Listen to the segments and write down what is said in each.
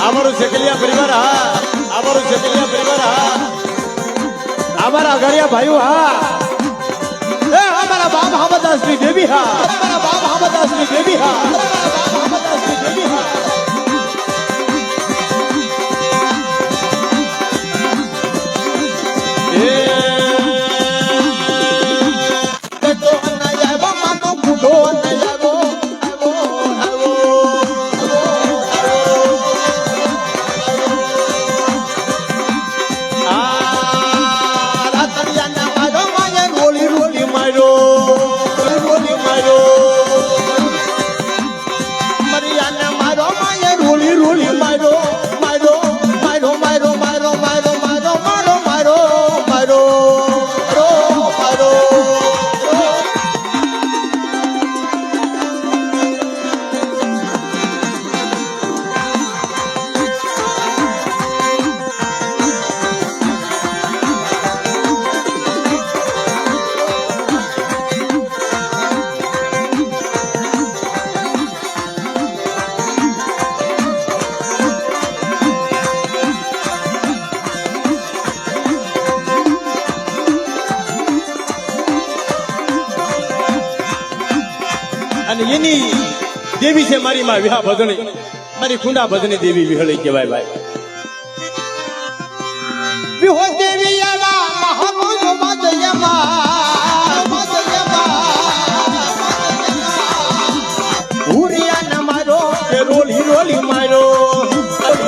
અમારું શેકલિયા પરિવાર હા, અમારું શેકલિયા પરિવાર હા, અમારા અઘારિયા ભાઈઓ હા, એ અમારા બાપ હામદાસની દેવી હા, અમારા બાપ હામદાસની દેવી હા, અમારા બાપ હામદાસની દેવી હા. એની દેવી છે મારી માં વિહા ભદણી, મારી ખુંડા ભદની દેવી વિહળી કહેવાય ભાઈ. વિહો દેવી આવા મહાપુરુષ મદયમાં હુરિયા ન મારો કે રોલી રોલી મારો,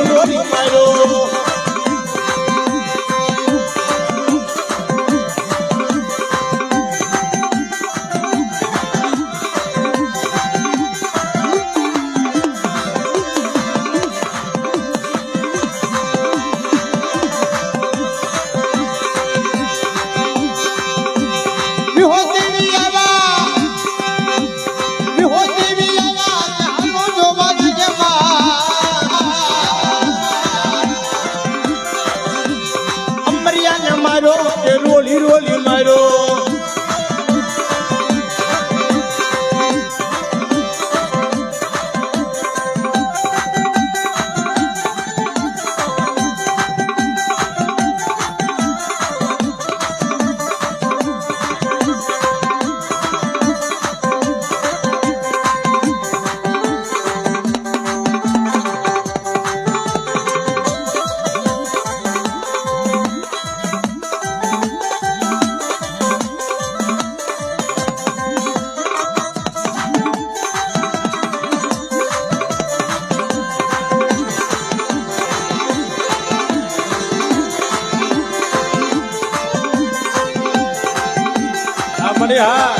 રોલી મારો. રોલી રોલી મારો. મને હા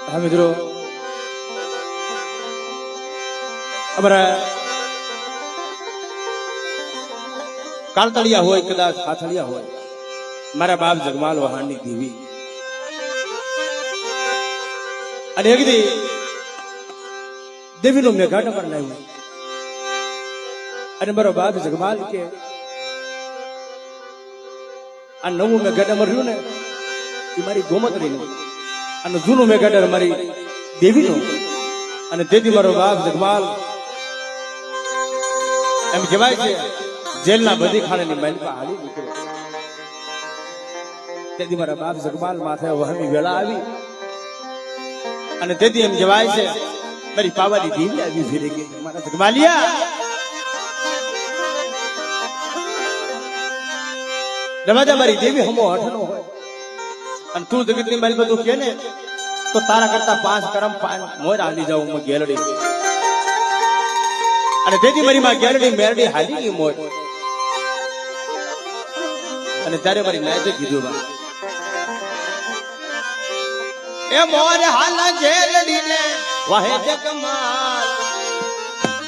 હા મિત્રો, અમારા કાળતળિયા હોય, કદાચ હાથળિયા હોય, મારા બાપ જગમાલ વહાણની દેવી. અને એક દી દેવીનો મેઘાટ પર લાવ્યો અને મારો બાપ જગમાલ કે આ નવું મેઘાડર રહ્યું ને એ મારી ગોમત્રીનું અને જૂનું મેઘાડર મારી દેવીનું અને તેથી મારો બાપ જગમાલ એમ કહેવાય છે જેલના બધી ખાણાની માલિકા હાલી નીકળ્યો. તેથી મારા બાપ જગમાલ માથે વહમી વેળા આવી અને તેથી એમ કહેવાય છે મારી પાવાની દેવી આવી ફેરી ગઈ. મારા જગમાલિયા રવાજા મારી દેવી હમો હઠનો હોય અને તું જગતની મારી બધું કે ને તો તારા કરતા 5 કરમ મોર હાલી જાઉં હું ગેલડી અને તેથી મારી માં ગેલડી મેરડી હાલી ગઈ મોર અને ત્યારે મારી નાયતે કીધું બા એ મોર હાલ ગેલડી ને વાહે જગમાલ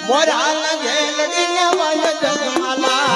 મોર હાલ ગેલડી ને વાહે જગમાલા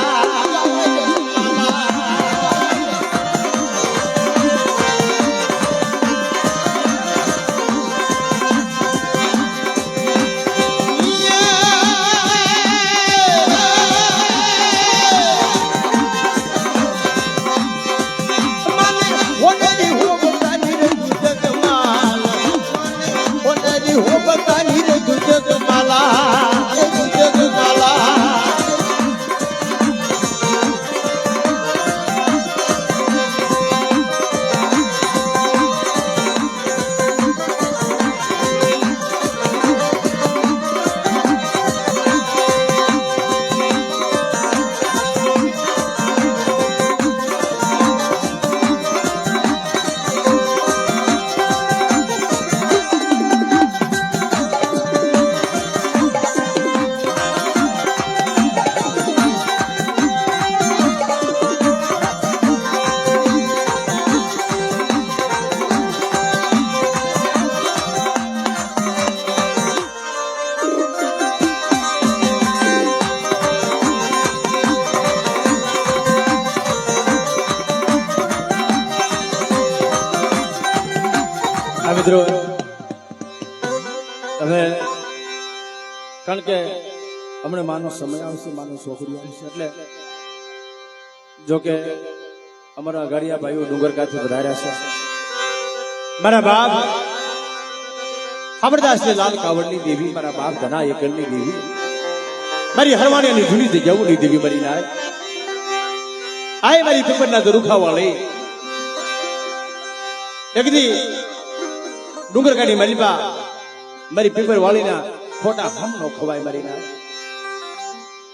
મિત્રો હવે કારણ કે હમણાં માનો સમય આવશે, માનો છોકરીઓ આવશે એટલે જો કે અમારા ગાડિયા ભાઈઓ ડુંગરકાથી વધાર્યા છે. મારા બાપ ખબરદાસની લાલ કાવડની દેવી, મારા બાપ ધના એકલની દેવી, મારી હરવાણીની જૂની જગ્યાઓની દેવી મારી નાય આય મારી પીપરના દરુખા વાળી એકદી ડુંગરકાની મલિબા મારી પીપર વાળીના ખોટા હમ નો ખવાય મારી ના.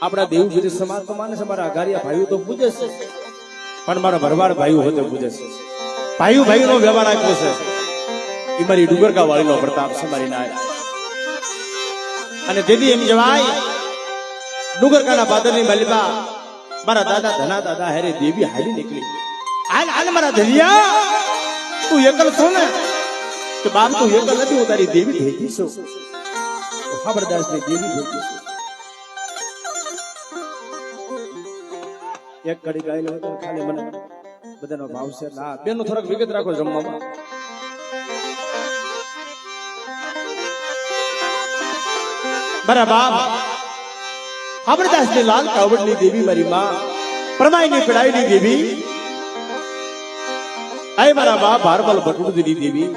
આપણા દેવગીરી સમાજ તો માને છે, મારા ગારિયા ભાઈઓ તો પૂજે છે, પણ મારા ભરવાડ ભાઈઓ હોતે પૂજે છે. ભાઈઓ ભાઈનો વ્યવહાર આપ્યો છે એ મારી ડુંગરકા વાળીનો પ્રતાપ છે મારી ના. અને તેથી એમ જવાય ડુંગરકાના પાદરની મલિબા મારા દાદા ધના દાદા હેરે દેવી હાલી નીકળી. હાલ હાલ મારા ધનિયા તું એકલ છો ને કે બાપ તું એકલ નથી, હું તારી દેવી થઈ ગઈ છું. ખબરદાસની દેવી થઈ ગઈ. એક કડી ગાયેલો હતો ખાલી મને બધાનો ભાવ છે. ના બેનો થોડાક વિગત રાખો જમવામાં. મારા બાપ ખબરદાસની લાલ કાવડની દેવી મારી માં પ્રમાઈની પડાઈની દેવી, આય મારા બાપ ભારબલ ભટુડીની દેવી,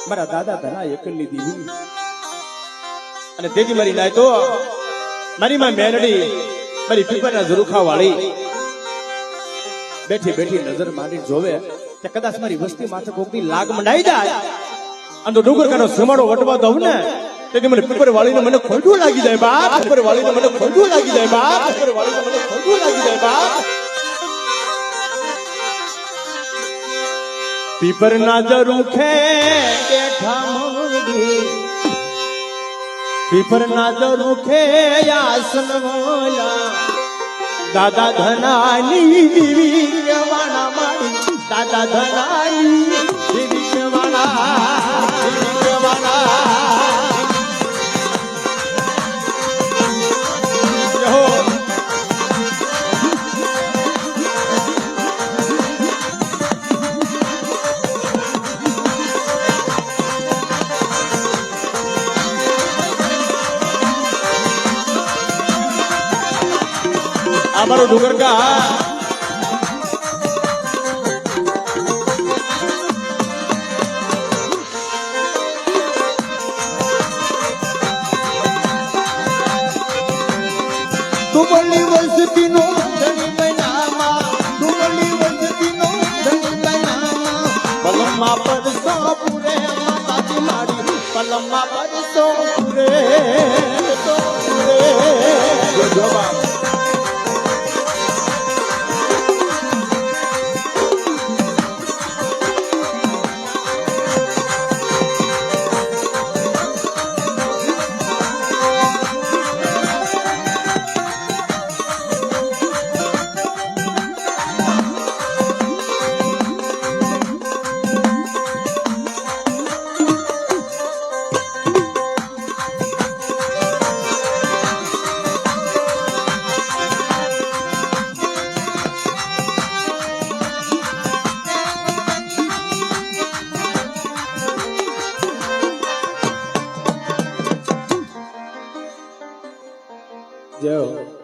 મારા દાદા ધના એકલની દેવી. અને તેથી મારી નાય તો મારી માં મેરડી મારી પીપરના ઝરુખા વાળી બેઠી બેઠી નજર મારી જોવે કે કદાચ મારી વસ્તી માથે કોકની લાગ મંડાઈ જાય અને ડુંગરકાનો સમાડો વટવા દઉં ને તેથી મને પીપર વાળીને મને ખોટું લાગી જાય બાપ, પીપર વાળીને મને ખોટું લાગી જાય બાપ, પીપર વાળીને મને ખોટું લાગી જાય બાપ. પીપર ના ઝરુખે બેઠા મોડી, પીપર ના ઝરુખે આસન વાલા, દાદા ધનાની દેવી કેવાના મારી, દાદા ધનાની દેવી કેવાના, દેવી કેવાના. અમારો ડુંગરકા ડુમલી વસ્તીનો ધણી બનામાં ડુમલી વસ્તીનો ધણી બનામાં પલમમાં પરસો પૂરે માતાજી માડી પલમમાં પરસો પૂરે તો પૂરે જો બાપ જય